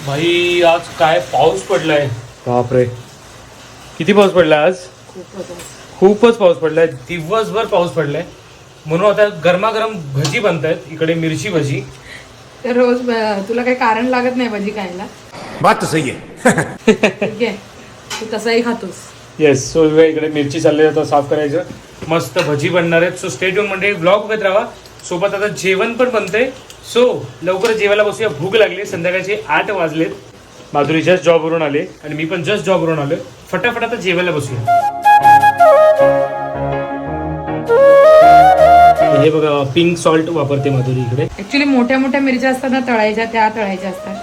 भाई आज काय पाऊस पडलाय, बापरे किती पाऊस पडलाय आज. खूपच पाऊस पडलाय, दिवसभर पाऊस पडलाय. म्हणून आता गरमागरम भजी बनतायत इकडे, मिरची भजी. रोज तुला काही कारण लागत नाही भजी खायला. बात तो सही है. ठीक आहे, तू तसाही खातोस. येस. सो इकडे मिरची चालली आता साफ करायचं, मस्त भजी बनणार आहेत. सो स्टे ट्यून म्हणजे ब्लॉग बघत राहा. सोबत आता जेवण पण बनतंय. सो लवकर जेवायला बसूया, भूक लागली. संध्याकाळचे 8 वाजलेत. माधुरी जस्ट जॉबवरून आले आणि मी पण जस्ट जॉबवरून आलो. फटाफट आता जेवायला बसूया. हे बघा पिंक सॉल्ट वापरते माधुरी इकडे. ऍक्च्युली मोठ्या मोठ्या मिरच्या असतात ना तळायच्या, त्या तळायच्या असतात.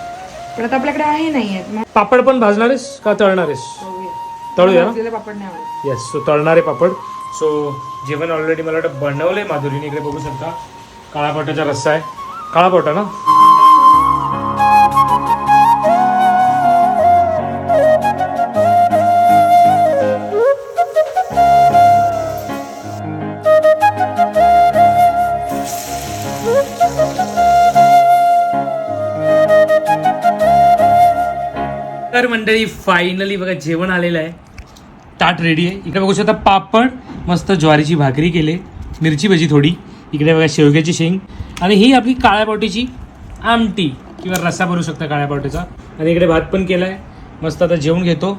पण आता आपल्याकडे आहे नाही आहेत. पापड पण भाजणार आहेस का तळणार आहेस? तळूया ना. पापड नाही आवडत. येस. सो तळणारे पापड. सो जेवण ऑलरेडी मला वाटतं बनवलंय माधुरीने. इकडे बघू शकता काळा पावट्याचा रस्सा आहे. काळा पावटा ना. तर मंडळी फायनली बघा जेवण आलेलं आहे. ताट रेडी आहे. इकडे बघू शकता पापड, मस्त ज्वारीची भाकरी केले, मिरची भजी थोडी, इकडे बघा शेवग्याची शेंग, आणि ही आपली काळ्या पावट्याची आमटी किंवा रस्सा बनवू शकता काळ्या पावट्याचा. आणि इकडे भात पण केला आहे. मस्त आता जेवून घेतो